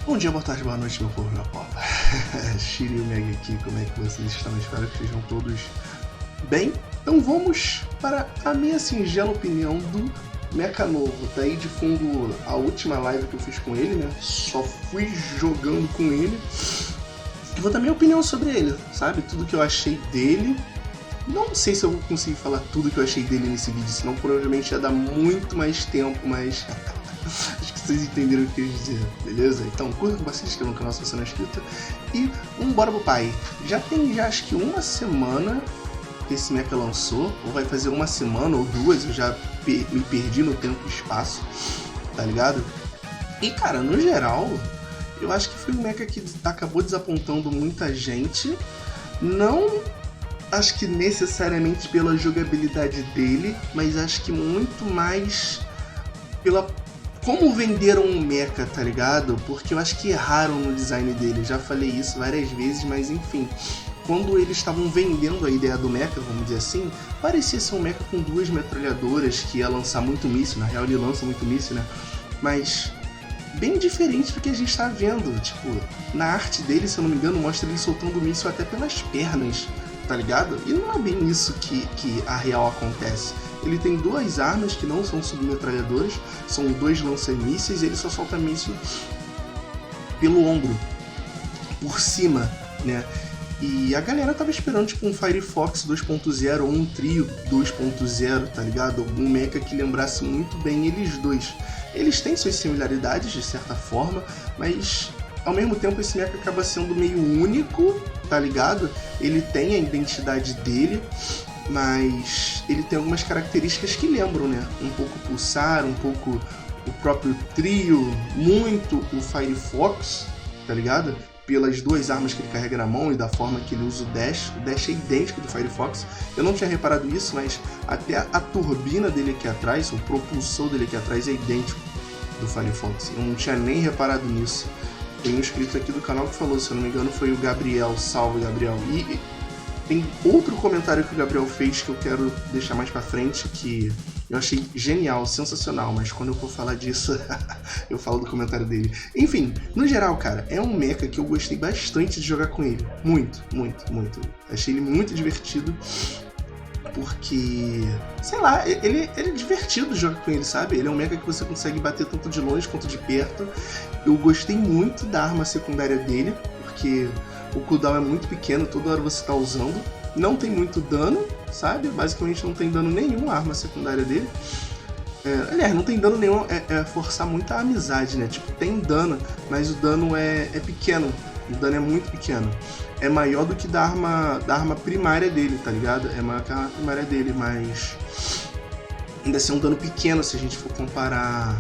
Bom dia, boa tarde, boa noite, meu povo, meu povo. Shiryu Meg aqui, como é que vocês estão? Espero que estejam todos bem. Então vamos para a minha singela opinião do Mecha novo. Tá aí de fundo a última live que eu fiz com ele, né? Só fui jogando com ele. E vou dar minha opinião sobre ele, sabe? Tudo que eu achei dele. Não sei se eu vou conseguir falar tudo que eu achei dele nesse vídeo, senão provavelmente ia dar muito mais tempo, mas acho que vocês entenderam o que eu quis dizer, beleza? Então curta, compartilha, se inscreva no canal se você não é inscrito e bora pro pai. Já tem acho que uma semana que esse Mecha lançou, ou vai fazer uma semana ou duas, eu já me perdi no tempo e espaço, tá ligado? E cara, no geral, eu acho que foi um Mecha que acabou desapontando muita gente, não acho que necessariamente pela jogabilidade dele, mas acho que muito mais pela como venderam o Mecha, tá ligado? Porque eu acho que erraram no design dele, já falei isso várias vezes, mas enfim. Quando eles estavam vendendo a ideia do Mecha, vamos dizer assim, parecia ser um Mecha com duas metralhadoras que ia lançar muito míssil, na real ele lança muito míssil, né? Mas bem diferente do que a gente tá vendo, tipo, na arte dele, se eu não me engano, mostra ele soltando míssil até pelas pernas, tá ligado? E não é bem isso que a real acontece. Ele tem duas armas que não são submetralhadoras, são dois lança-mísseis e ele só solta míssil pelo ombro, por cima, né? E a galera tava esperando tipo um Firefox 2.0 ou um Trio 2.0, tá ligado? Um mecha que lembrasse muito bem eles dois. Eles têm suas similaridades de certa forma, mas ao mesmo tempo esse mecha acaba sendo meio único, tá ligado? Ele tem a identidade dele, mas ele tem algumas características que lembram, né? Um pouco o Pulsar, um pouco o próprio Trio, muito o Firefox, tá ligado? Pelas duas armas que ele carrega na mão e da forma que ele usa o Dash. O Dash é idêntico do Firefox. Eu não tinha reparado isso, mas até a turbina dele aqui atrás, o propulsor dele aqui atrás é idêntico do Firefox. Eu não tinha nem reparado nisso. Tem um inscrito aqui do canal que falou, se eu não me engano foi o Gabriel, salve Gabriel. E tem outro comentário que o Gabriel fez que eu quero deixar mais pra frente, que eu achei genial, sensacional, mas quando eu for falar disso, eu falo do comentário dele. Enfim, no geral, cara, é um mecha que eu gostei bastante de jogar com ele. Muito, muito, muito. Achei ele muito divertido, porque, sei lá, ele é divertido jogar com ele, sabe? Ele é um mecha que você consegue bater tanto de longe quanto de perto. Eu gostei muito da arma secundária dele, porque o cooldown é muito pequeno, toda hora você tá usando. Não tem muito dano, sabe? Basicamente não tem dano nenhum a arma secundária dele. Aliás, não tem dano nenhum, é forçar muito a amizade, né? Tipo, tem dano, mas o dano é pequeno. O dano é muito pequeno. É maior do que da arma primária dele, tá ligado? É maior que a arma primária dele, mas ainda assim é um dano pequeno se a gente for comparar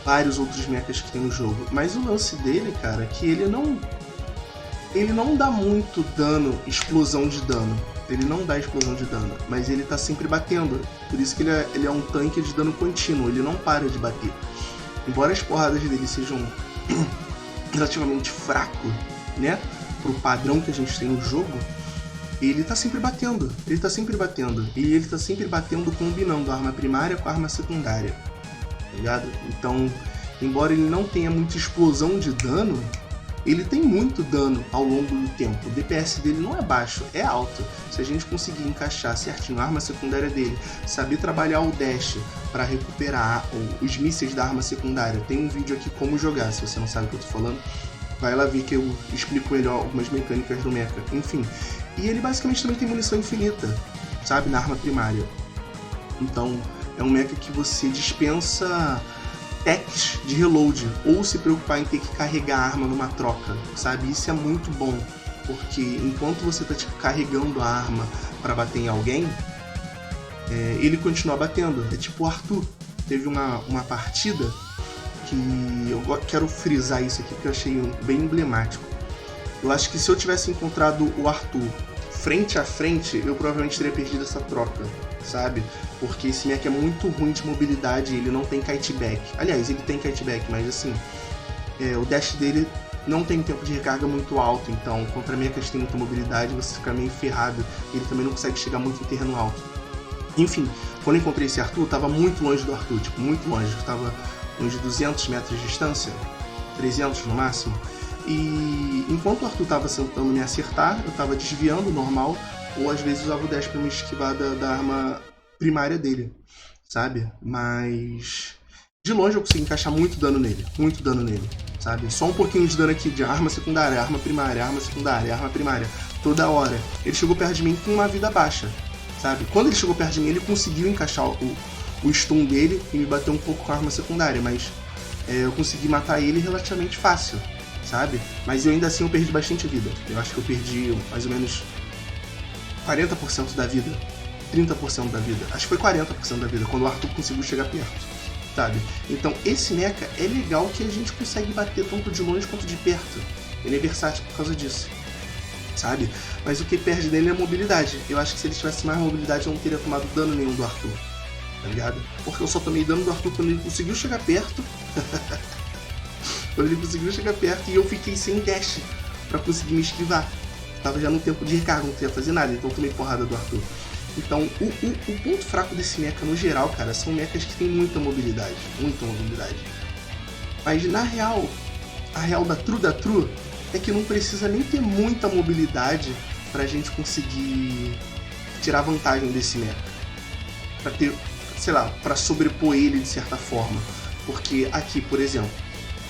vários outros mechas que tem no jogo. Mas o lance dele, cara, é que ele não dá muito dano, explosão de dano. Ele não dá explosão de dano, mas ele tá sempre batendo. Por isso que ele é um tanque de dano contínuo, ele não para de bater. Embora as porradas dele sejam relativamente fraco, né, pro padrão que a gente tem no jogo, ele tá sempre batendo. Ele tá sempre batendo. E ele tá sempre batendo combinando a arma primária com a arma secundária, tá ligado? Então, embora ele não tenha muita explosão de dano, ele tem muito dano ao longo do tempo. O DPS dele não é baixo, é alto. Se a gente conseguir encaixar certinho a arma secundária dele, saber trabalhar o dash para recuperar os mísseis da arma secundária, tem um vídeo aqui como jogar, se você não sabe o que eu tô falando, vai lá ver que eu explico melhor algumas mecânicas do mecha. Enfim, e ele basicamente também tem munição infinita, sabe, na arma primária. Então é um mecha que você dispensa techs de reload, ou se preocupar em ter que carregar a arma numa troca, sabe? Isso é muito bom, porque enquanto você tá tipo, carregando a arma para bater em alguém, ele continua batendo. É tipo o Arthur. Teve uma partida que eu quero frisar isso aqui porque eu achei bem emblemático. Eu acho que se eu tivesse encontrado o Arthur frente a frente, eu provavelmente teria perdido essa troca, sabe? Porque esse mecha é muito ruim de mobilidade, ele não tem kiteback. Aliás, ele tem kiteback, mas assim, o dash dele não tem tempo de recarga muito alto, então contra mechas que tem muita mobilidade você fica meio ferrado. Ele também não consegue chegar muito em terreno alto. Enfim, quando eu encontrei esse Arthur, eu tava muito longe do Arthur, tipo, muito longe. Eu tava uns 200 metros de distância. 300 no máximo. E enquanto o Arthur tava tentando me acertar, eu tava desviando normal, ou às vezes usava o dash pra me esquivar da arma primária dele, sabe? Mas de longe eu consegui encaixar muito dano nele, sabe? Só um pouquinho de dano aqui de arma secundária, arma primária, arma secundária, arma primária, toda hora. Ele chegou perto de mim com uma vida baixa, sabe? Quando ele chegou perto de mim, ele conseguiu encaixar o stun dele e me bater um pouco com a arma secundária, mas eu consegui matar ele relativamente fácil, sabe? Mas eu ainda assim eu perdi bastante vida. Eu acho que eu perdi mais ou menos 40% da vida, 30% da vida. Acho que foi 40% da vida, quando o Arthur conseguiu chegar perto, sabe? Então esse mecha é legal que a gente consegue bater tanto de longe quanto de perto. Ele é versátil por causa disso, sabe? Mas o que perde dele é a mobilidade. Eu acho que se ele tivesse mais mobilidade eu não teria tomado dano nenhum do Arthur, tá ligado? Porque eu só tomei dano do Arthur quando ele conseguiu chegar perto. Quando ele conseguiu chegar perto e eu fiquei sem dash pra conseguir me esquivar. Tava já no tempo de recarga, não queria fazer nada, então eu tomei porrada do Arthur. Então, o ponto fraco desse mecha no geral, cara, são mechas que tem muita mobilidade. Muita mobilidade. Mas na real, a real da true é que não precisa nem ter muita mobilidade pra gente conseguir tirar vantagem desse mecha. Pra ter, sei lá, pra sobrepor ele de certa forma. Porque aqui, por exemplo,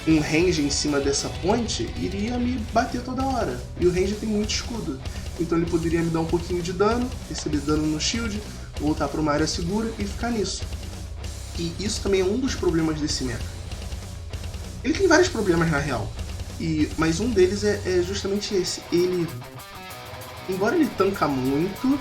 um range em cima dessa ponte iria me bater toda hora. E o range tem muito escudo. Então ele poderia me dar um pouquinho de dano, receber dano no shield, voltar para uma área segura e ficar nisso. E isso também é um dos problemas desse mecha. Ele tem vários problemas na real. Mas um deles é justamente esse. Ele, embora ele tanca muito,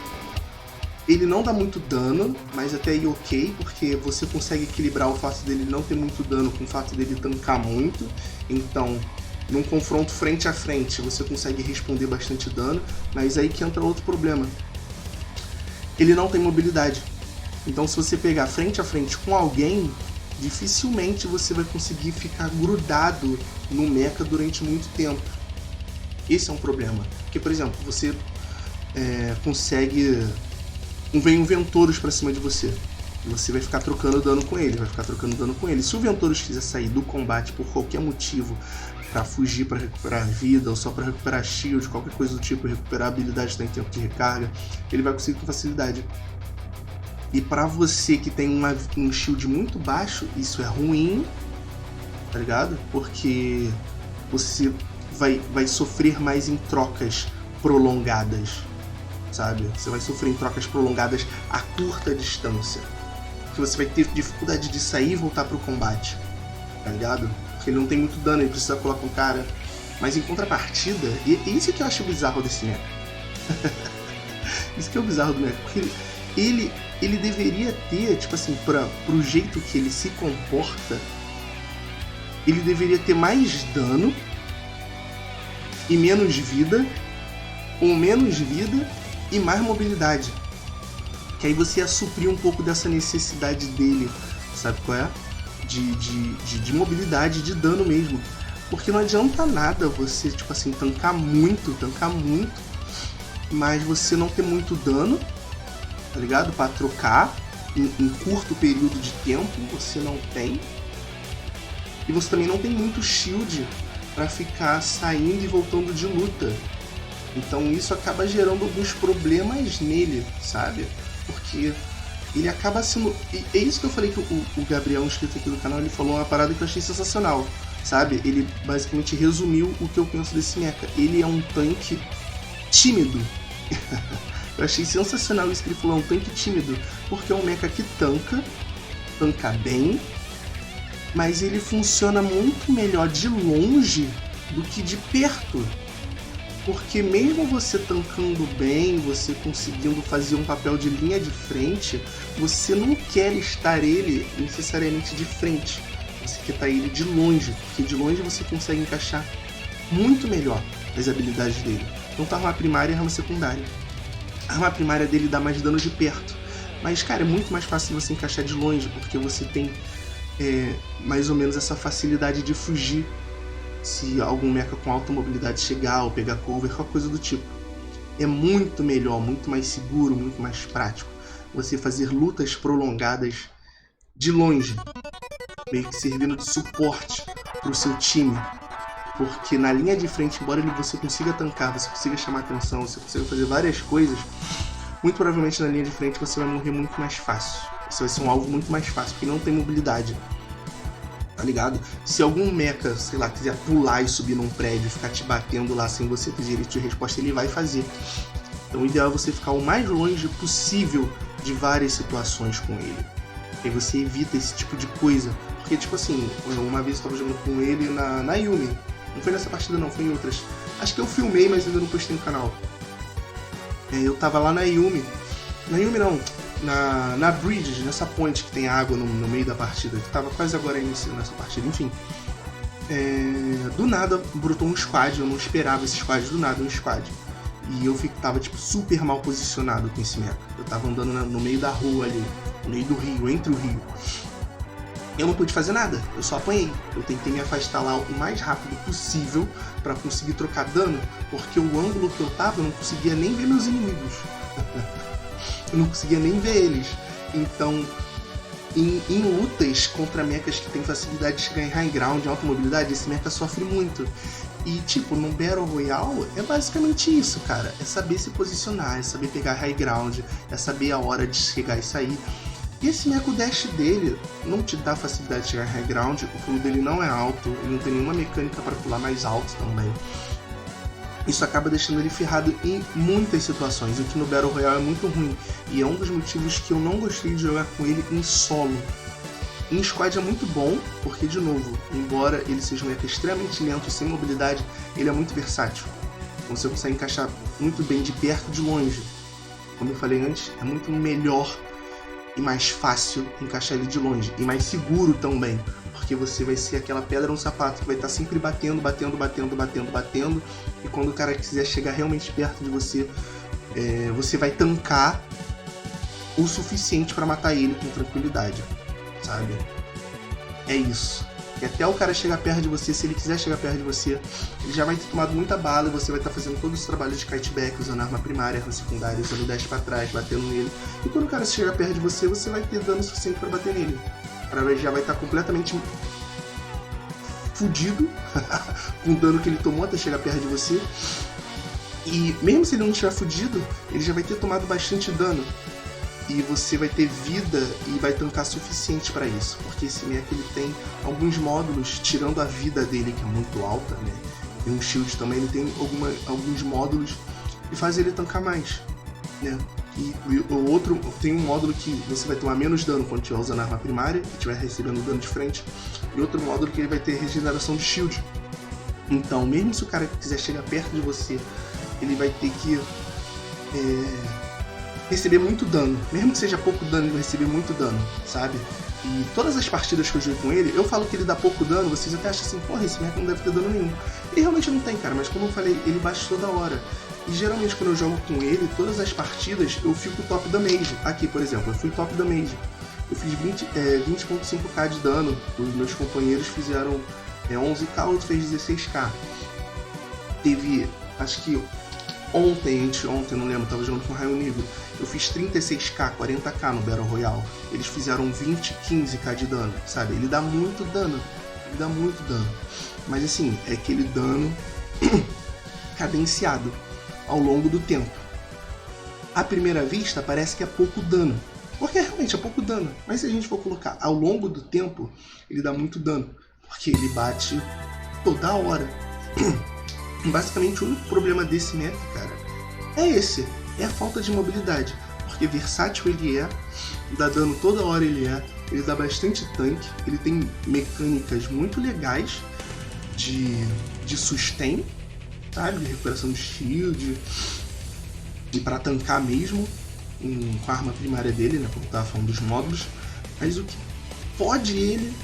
ele não dá muito dano, mas até aí ok, porque você consegue equilibrar o fato dele não ter muito dano com o fato dele tancar muito. Então, num confronto frente a frente, você consegue responder bastante dano, mas aí que entra outro problema. Ele não tem mobilidade. Então, se você pegar frente a frente com alguém, dificilmente você vai conseguir ficar grudado no mecha durante muito tempo. Esse é um problema. Porque, por exemplo, você consegue... Vem um Ventorus pra cima de você. E você vai ficar trocando dano com ele, Se o Ventorus quiser sair do combate por qualquer motivo, pra fugir, pra recuperar vida, ou só pra recuperar shield, qualquer coisa do tipo, recuperar a habilidade que tá em tempo de recarga, ele vai conseguir com facilidade. E pra você que tem um shield muito baixo, isso é ruim, tá ligado? Porque você vai sofrer mais em trocas prolongadas, sabe? Você vai sofrer em trocas prolongadas a curta distância. Que você vai ter dificuldade de sair e voltar pro combate, tá ligado? Porque ele não tem muito dano, ele precisa colocar um cara. Mas em contrapartida, e isso que eu acho bizarro desse mecha. Isso que é o bizarro do mecha, porque ele deveria ter, tipo assim, pro jeito que ele se comporta, ele deveria ter mais dano e menos vida, ou menos vida e mais mobilidade. Que aí você ia suprir um pouco dessa necessidade dele, sabe qual é? De mobilidade, de dano mesmo. Porque não adianta nada você, tipo assim, tancar muito, mas você não ter muito dano, tá ligado? Pra trocar em curto período de tempo, você não tem. E você também não tem muito shield pra ficar saindo e voltando de luta. Então isso acaba gerando alguns problemas nele, sabe? Porque ele acaba sendo... E é isso que eu falei que o Gabriel, inscrito aqui do canal, ele falou uma parada que eu achei sensacional, sabe? Ele basicamente resumiu o que eu penso desse mecha. Ele é um tanque tímido. Eu achei sensacional isso que ele falou, é um tanque tímido. Porque é um mecha que tanca bem, mas ele funciona muito melhor de longe do que de perto. Porque mesmo você tancando bem, você conseguindo fazer um papel de linha de frente, você não quer estar ele necessariamente de frente. Você quer estar ele de longe, porque de longe você consegue encaixar muito melhor as habilidades dele. Tanto a arma primária e a arma secundária. A arma primária dele dá mais dano de perto. Mas, cara, é muito mais fácil você encaixar de longe, porque você tem mais ou menos essa facilidade de fugir se algum mecha com alta mobilidade chegar ou pegar cover, qualquer coisa do tipo. É muito melhor, muito mais seguro, muito mais prático você fazer lutas prolongadas de longe, meio que servindo de suporte pro seu time. Porque na linha de frente, embora você consiga tancar, você consiga chamar atenção, você consiga fazer várias coisas, muito provavelmente na linha de frente você vai morrer muito mais fácil. Você vai ser um alvo muito mais fácil, porque não tem mobilidade. Tá ligado? Se algum mecha, sei lá, quiser pular e subir num prédio e ficar te batendo lá sem você ter direito de resposta, ele vai fazer. Então o ideal é você ficar o mais longe possível de várias situações com ele. Aí você evita esse tipo de coisa. Porque, tipo assim, uma vez eu tava jogando com ele na Yumi. Não foi nessa partida não, foi em outras. Acho que eu filmei, mas ainda não postei no canal. Eu tava lá na Yumi. Na Yumi não. Na Bridge, nessa ponte que tem água no meio da partida, que tava quase agora iniciando essa partida, enfim. Do nada brotou um squad, eu não esperava esse squad, do nada um squad. E eu tava tipo super mal posicionado com esse mecha. Eu tava andando no meio da rua ali, no meio do rio, entre o rio. Eu não pude fazer nada, eu só apanhei. Eu tentei me afastar lá o mais rápido possível pra conseguir trocar dano, porque o ângulo que eu tava eu não conseguia nem ver meus inimigos. Eu não conseguia nem ver eles. Então, em lutas contra mechas que tem facilidade de chegar em high ground, em alta mobilidade, esse mecha sofre muito. E tipo, no Battle Royale é basicamente isso, cara. É saber se posicionar, é saber pegar high ground, é saber a hora de chegar e sair. E esse mecha, o dash dele não te dá facilidade de chegar em high ground, o pulo dele não é alto, ele não tem nenhuma mecânica para pular mais alto também. Isso acaba deixando ele ferrado em muitas situações, o que no Battle Royale é muito ruim. E é um dos motivos que eu não gostei de jogar com ele em solo. Em squad é muito bom, porque de novo, embora ele seja um mecha extremamente lento e sem mobilidade, ele é muito versátil. Você consegue encaixar muito bem de perto e de longe. Como eu falei antes, é muito melhor e mais fácil encaixar ele de longe. E mais seguro também, porque você vai ser aquela pedra no sapato que vai estar sempre batendo. E quando o cara quiser chegar realmente perto de você, você vai tancar o suficiente para matar ele com tranquilidade, sabe? É isso. E até o cara chegar perto de você, se ele quiser chegar perto de você, ele já vai ter tomado muita bala e você vai estar fazendo todos os trabalhos de kiteback, usando arma primária, arma secundária, usando dash pra trás, batendo nele. E quando o cara chegar perto de você, você vai ter dano suficiente para bater nele. O cara já vai estar completamente fudido com o dano que ele tomou até chegar perto de você. E mesmo se ele não estiver fudido, ele já vai ter tomado bastante dano. E você vai ter vida e vai tancar suficiente para isso. Porque esse mecha ele tem alguns módulos, tirando a vida dele, que é muito alta, né? E um shield também, ele tem alguns módulos que fazem ele tancar mais, né? E o outro tem um módulo que você vai tomar menos dano quando estiver usando a arma primária e estiver recebendo dano de frente. E outro módulo que ele vai ter regeneração de shield. Então, mesmo se o cara quiser chegar perto de você, ele vai ter que receber muito dano. Mesmo que seja pouco dano, ele vai receber muito dano, sabe? E todas as partidas que eu joguei com ele, eu falo que ele dá pouco dano, vocês até acham assim, porra, esse mecha não deve ter dano nenhum. Ele realmente não tem, cara, mas como eu falei, ele bate toda hora. E geralmente quando eu jogo com ele, todas as partidas eu fico top damage. Aqui, por exemplo, eu fui top damage. Eu fiz 20.5k de dano, os meus companheiros fizeram 11k, outro fez 16k. Teve, acho que anteontem, não lembro, tava jogando com Raio Nível. Eu fiz 36k, 40k no Battle Royale. Eles fizeram 20, 15k de dano, sabe? Ele dá muito dano. Ele dá muito dano. Mas assim, é aquele dano cadenciado ao longo do tempo. À primeira vista, parece que é pouco dano. Porque realmente é pouco dano. Mas se a gente for colocar ao longo do tempo, ele dá muito dano. Porque ele bate toda hora. Basicamente, o único problema desse mecha, cara, é esse. É a falta de mobilidade. Porque versátil ele é, dá dano toda hora ele dá bastante tanque, ele tem mecânicas muito legais de sustain, sabe? De recuperação de shield, e para tancar mesmo, com a arma primária dele, né? Como eu tava falando dos módulos. Mas o que fode ele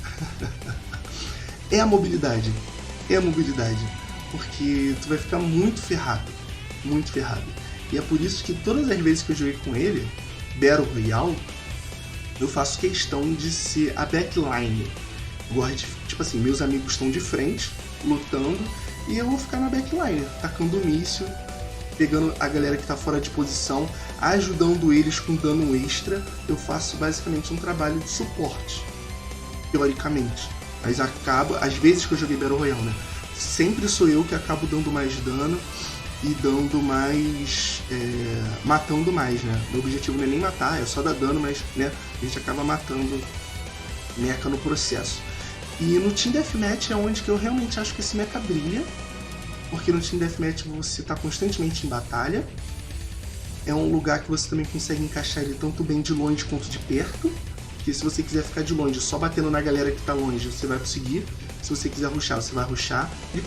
é a mobilidade. É a mobilidade. Porque tu vai ficar muito ferrado. Muito ferrado. E é por isso que todas as vezes que eu joguei com ele, Battle Royale, eu faço questão de ser a backline. Gosto de, tipo assim, meus amigos estão de frente, lutando, e eu vou ficar na backline, tacando míssil, pegando a galera que tá fora de posição, ajudando eles com dano extra. Eu faço basicamente um trabalho de suporte, teoricamente. Mas acaba, às vezes que eu joguei Battle Royale, né? Sempre sou eu que acabo dando mais dano e dando mais... matando mais, né? Meu objetivo não é nem matar, é só dar dano, mas né, a gente acaba matando mecha no processo. E no Team Deathmatch é onde que eu realmente acho que esse mecha brilha, porque no Team Deathmatch você está constantemente em batalha. É um lugar que você também consegue encaixar ele tanto bem de longe quanto de perto. Porque se você quiser ficar de longe, só batendo na galera que está longe, você vai conseguir. Se você quiser rushar, você vai rushar. E,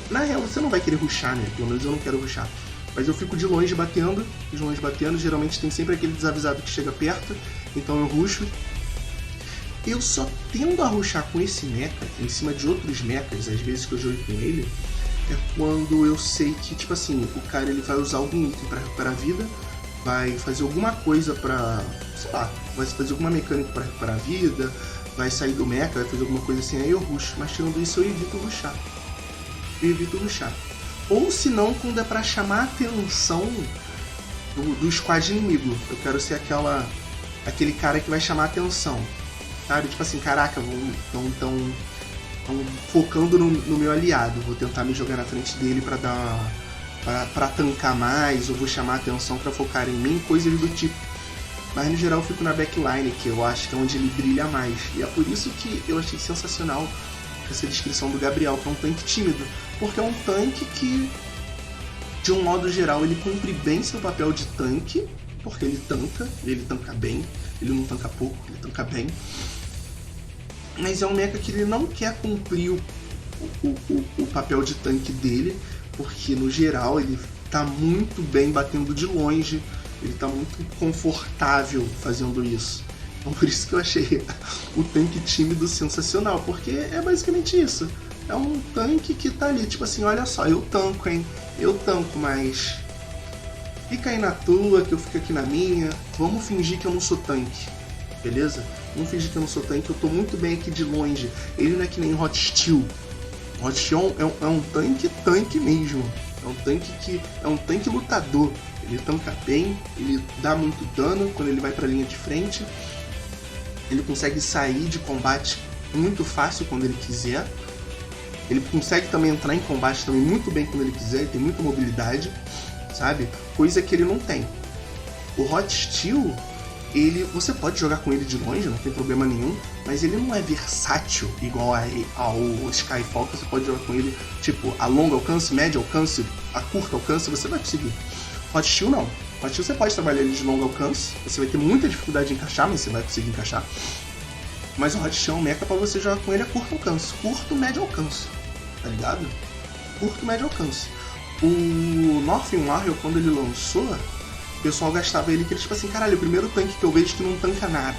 na real, você não vai querer rushar, né? Pelo menos eu não quero rushar. Mas eu fico de longe batendo, geralmente tem sempre aquele desavisado que chega perto, então eu rusho. Eu só tendo a rushar com esse mecha, em cima de outros mechas, às vezes que eu jogo com ele, é quando eu sei que, tipo assim, o cara ele vai usar algum item pra recuperar a vida, vai fazer alguma coisa pra, sei lá, vai fazer alguma mecânica pra recuperar a vida, vai sair do mecha, vai fazer alguma coisa assim, aí eu rusho. Mas tirando isso eu evito rushar. Ou se não, quando é pra chamar a atenção do squad inimigo. Eu quero ser aquele cara que vai chamar a atenção. Sabe? Tipo assim, caraca, estão focando no meu aliado. Vou tentar me jogar na frente dele pra tancar mais, ou vou chamar a atenção pra focar em mim, coisas do tipo. Mas no geral eu fico na backline, que eu acho que é onde ele brilha mais. E é por isso que eu achei sensacional essa descrição do Gabriel, que é um tanque tímido. Porque é um tanque que, de um modo geral, ele cumpre bem seu papel de tanque, porque ele tanca bem, ele não tanca pouco, ele tanca bem. Mas é um mecha que ele não quer cumprir o papel de tanque dele, porque no geral ele tá muito bem batendo de longe, ele tá muito confortável fazendo isso. Então por isso que eu achei o tanque tímido sensacional, porque é basicamente isso. É um tanque que tá ali, tipo assim, olha só, eu tanco, hein? Eu tanco, mas fica aí na tua, que eu fico aqui na minha. Vamos fingir que eu não sou tanque, beleza? Vamos fingir que eu não sou tanque, eu tô muito bem aqui de longe. Ele não é que nem Hot Steel. Hot Steel é um tanque mesmo. É um tanque lutador. Ele tanca bem, ele dá muito dano quando ele vai pra linha de frente. Ele consegue sair de combate muito fácil quando ele quiser. Ele consegue também entrar em combate também muito bem quando ele quiser, ele tem muita mobilidade, sabe? Coisa que ele não tem. O Hot Steel, você pode jogar com ele de longe, não tem problema nenhum, mas ele não é versátil igual ao Skyfall, que você pode jogar com ele, tipo, a longo alcance, médio alcance, a curto alcance, você vai conseguir. Hot Steel não. Hot Steel você pode trabalhar ele de longo alcance, você vai ter muita dificuldade de encaixar, mas você vai conseguir encaixar. Mas o Hot Steel é um mecha pra você jogar com ele a curto alcance, curto, médio alcance, tá ligado? Curto, médio alcance. O Northern Warrior, quando ele lançou, o pessoal gastava ele que ele, tipo assim, caralho, o primeiro tanque que eu vejo que não tanca nada.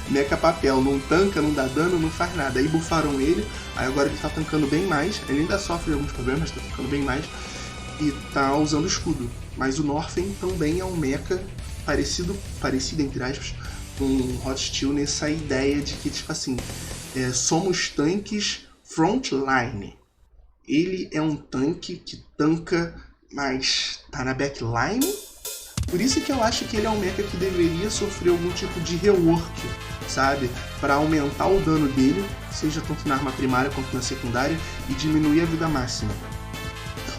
Mecha papel, não tanca, não dá dano, não faz nada. Aí bufaram ele, aí agora ele tá tancando bem mais, ele ainda sofre alguns problemas, tá tancando bem mais, e tá usando escudo. Mas o Northern também é um mecha parecido entre aspas, com o Hot Steel nessa ideia de que, tipo assim, somos tanques frontline. Ele é um tanque que tanca, mas tá na backline. Por isso que eu acho que ele é um mecha que deveria sofrer algum tipo de rework, sabe? Para aumentar o dano dele, seja tanto na arma primária quanto na secundária, e diminuir a vida máxima.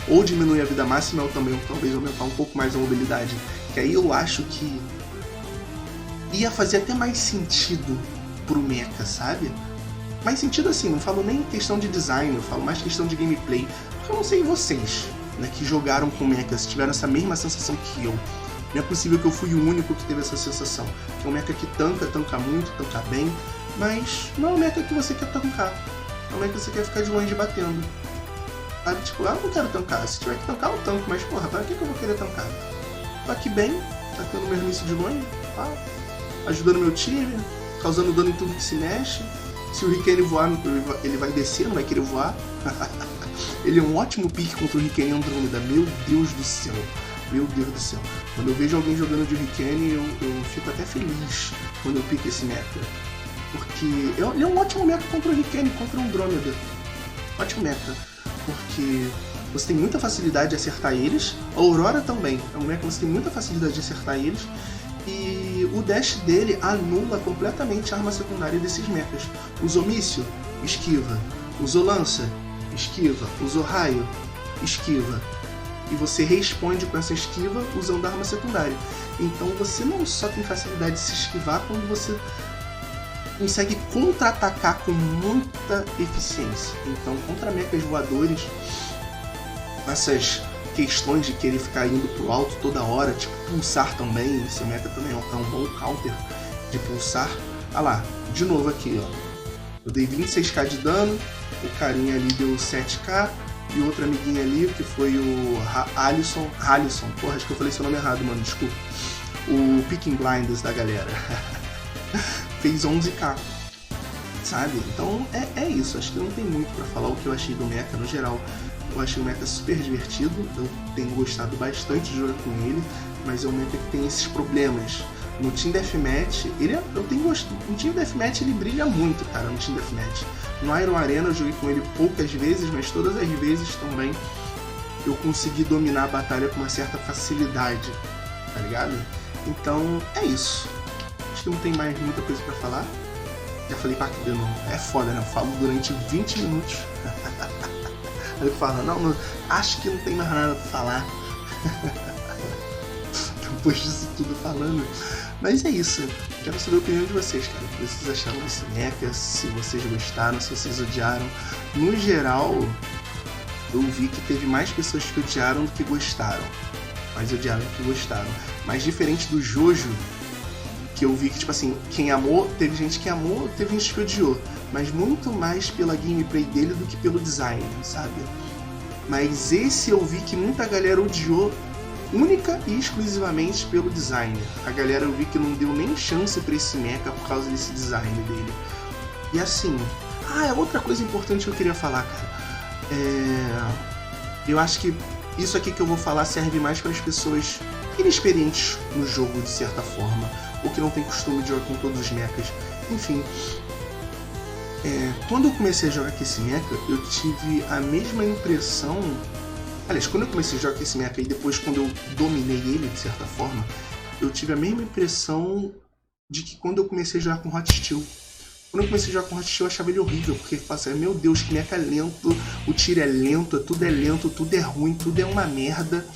Ou diminuir a vida máxima ou também talvez aumentar um pouco mais a mobilidade. Que aí eu acho que ia fazer até mais sentido pro mecha, sabe? Mais sentido assim, não falo nem questão de design, eu falo mais questão de gameplay. Porque eu não sei vocês, né, que jogaram com mechas, tiveram essa mesma sensação que eu. Não é possível que eu fui o único que teve essa sensação. Que é um mecha que tanca muito, tanca bem, mas não é um mecha que você quer tancar. É um mecha que você quer ficar de longe batendo. Sabe? Tipo, eu não quero tancar. Se tiver que tancar, eu tanco, mas porra, pra que eu vou querer tancar? Tô aqui bem, tacando meu início de longe, tá? Ajudando meu time, causando dano em tudo que se mexe. Se o Riken voar, ele vai descer, não vai querer voar. Ele é um ótimo pick contra o Riken Andrômeda, meu Deus do céu. Meu Deus do céu. Quando eu vejo alguém jogando de Riken, eu fico até feliz quando eu pico esse mecha. Porque ele é um ótimo mecha contra o Riken, contra o Andrômeda. Ótimo mecha. Porque você tem muita facilidade de acertar eles. A Aurora também. É um mecha que você tem muita facilidade de acertar eles. E o dash dele anula completamente a arma secundária desses mechas. Usou míssil? Esquiva. Usou lança? Esquiva. Usou raio? Esquiva. E você responde com essa esquiva usando a arma secundária. Então você não só tem facilidade de se esquivar, como você consegue contra-atacar com muita eficiência. Então, contra mechas voadores, essas questões de querer ficar indo pro alto toda hora, tipo pulsar também, esse mecha também é um bom counter de pulsar. Ah lá, de novo aqui, ó. Eu dei 26k de dano, o carinha ali deu 7k, e outro amiguinho ali, que foi o Alisson, porra, acho que eu falei seu nome errado, mano, desculpa. O Picking Blinders da galera. Fez 11k, sabe? Então é isso, acho que não tem muito pra falar o que eu achei do mecha no geral. Eu achei o mecha super divertido, eu tenho gostado bastante de jogar com ele, mas é um mecha que tem esses problemas. No Team Deathmatch, no Team Deathmatch ele brilha muito, cara, no Team Deathmatch. No Iron Arena eu joguei com ele poucas vezes, mas todas as vezes também eu consegui dominar a batalha com uma certa facilidade, tá ligado? Então é isso. Acho que não tem mais muita coisa pra falar. Já falei pra que não. É foda, né? Eu falo durante 20 minutos. Aí eu falo, não, acho que não tem mais nada pra falar. Depois disso tudo falando. Mas é isso. Quero saber a opinião de vocês, cara. O que vocês acharam desse mecha, se vocês gostaram, se vocês odiaram. No geral, eu vi que teve mais pessoas que odiaram do que gostaram. Mais odiaram do que gostaram. Mas diferente do Jojo, que eu vi que, tipo assim, quem amou, teve gente que amou, teve gente que odiou. Mas muito mais pela gameplay dele do que pelo design, sabe? Mas esse eu vi que muita galera odiou única e exclusivamente pelo design. A galera eu vi que não deu nem chance pra esse mecha por causa desse design dele. E assim... é outra coisa importante que eu queria falar, cara. Eu acho que isso aqui que eu vou falar serve mais para as pessoas inexperientes no jogo, de certa forma, ou que não tem costume de jogar com todos os mechas. Enfim, quando eu comecei a jogar com esse mecha, eu tive a mesma impressão... Aliás, quando eu comecei a jogar com esse mecha e depois quando eu dominei ele, de certa forma, eu tive a mesma impressão de que quando eu comecei a jogar com Hot Steel. Quando eu comecei a jogar com Hot Steel, eu achava ele horrível, porque eu falava assim, meu Deus, que mecha lento, o tiro é lento, tudo é ruim, tudo é uma merda.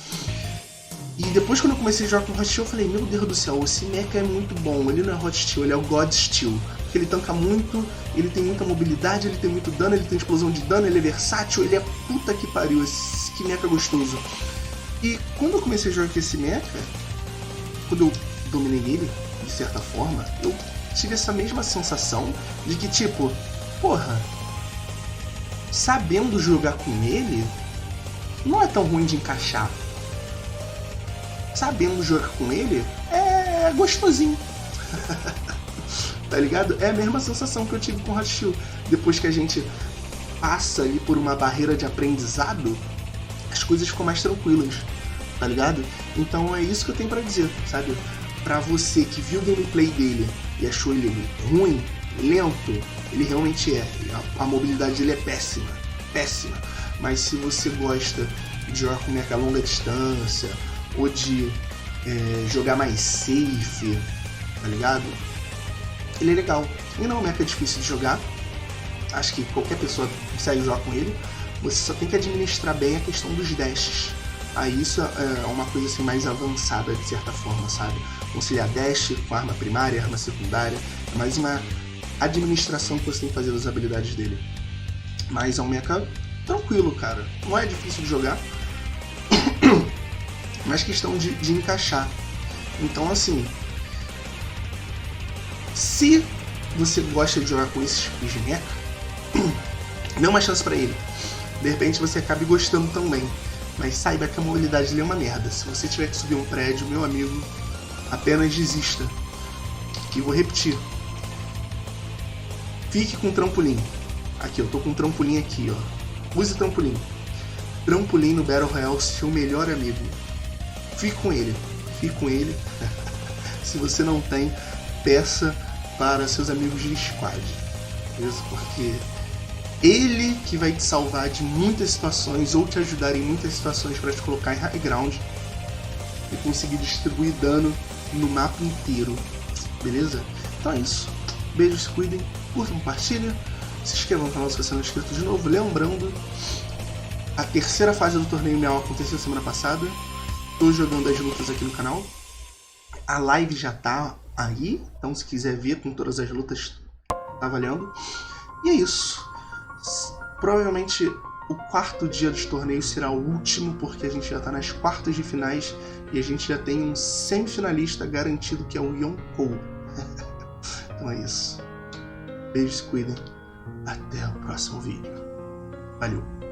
E depois quando eu comecei a jogar com Hot Steel, eu falei, meu Deus do céu, esse mecha é muito bom, ele não é Hot Steel, ele é o God Steel. Porque ele tanca muito, ele tem muita mobilidade, ele tem muito dano, ele tem explosão de dano, ele é versátil, ele é puta que pariu, que mecha gostoso. E quando eu comecei a jogar com esse mecha, quando eu dominei ele, de certa forma, eu tive essa mesma sensação de que, tipo, porra, sabendo jogar com ele, não é tão ruim de encaixar. Sabendo jogar com ele, é gostosinho. Tá ligado? É a mesma sensação que eu tive com o Hot Steel. Depois que a gente passa ali por uma barreira de aprendizado, as coisas ficam mais tranquilas, tá ligado? Então é isso que eu tenho pra dizer, sabe? Pra você que viu o gameplay dele e achou ele ruim, lento, ele realmente é. A mobilidade dele é péssima, péssima. Mas se você gosta de jogar com mecha a longa distância, ou de jogar mais safe, tá ligado? Ele é legal. E não é um mecha difícil de jogar. Acho que qualquer pessoa consegue jogar com ele. Você só tem que administrar bem a questão dos dashes. Aí isso é uma coisa assim mais avançada de certa forma, sabe? Conciliar dash com arma primária, arma secundária. É mais uma administração que você tem que fazer das habilidades dele. Mas é um mecha tranquilo, cara. Não é difícil de jogar. Mas questão de encaixar. Então assim, se você gosta de jogar com esses tipos de mecha, dê uma chance pra ele. De repente você acabe gostando também. Mas saiba que a mobilidade dele é uma merda. Se você tiver que subir um prédio, meu amigo, apenas desista. E vou repetir. Fique com trampolim. Aqui, eu tô com um trampolim aqui, ó. Use trampolim. Trampolim no Battle Royale, seu melhor amigo. Fique com ele. Fique com ele. Se você não tem, peça para seus amigos de squad. Beleza? Porque ele que vai te salvar de muitas situações ou te ajudar em muitas situações para te colocar em high ground e conseguir distribuir dano no mapa inteiro, beleza? Então é isso. Beijos, se cuidem, curtam, compartilhem, se inscrevam no canal se você não é inscrito de novo. Lembrando, a terceira fase do torneio Miau aconteceu semana passada. Tô jogando as lutas aqui no canal. A live já tá aí, então se quiser ver com todas as lutas, tá valendo. E é isso. Provavelmente o quarto dia dos torneios será o último, porque a gente já tá nas quartas de finais e a gente já tem um semifinalista garantido, que é o Yonkou. Então é isso. Beijos, se cuidem. Até o próximo vídeo. Valeu!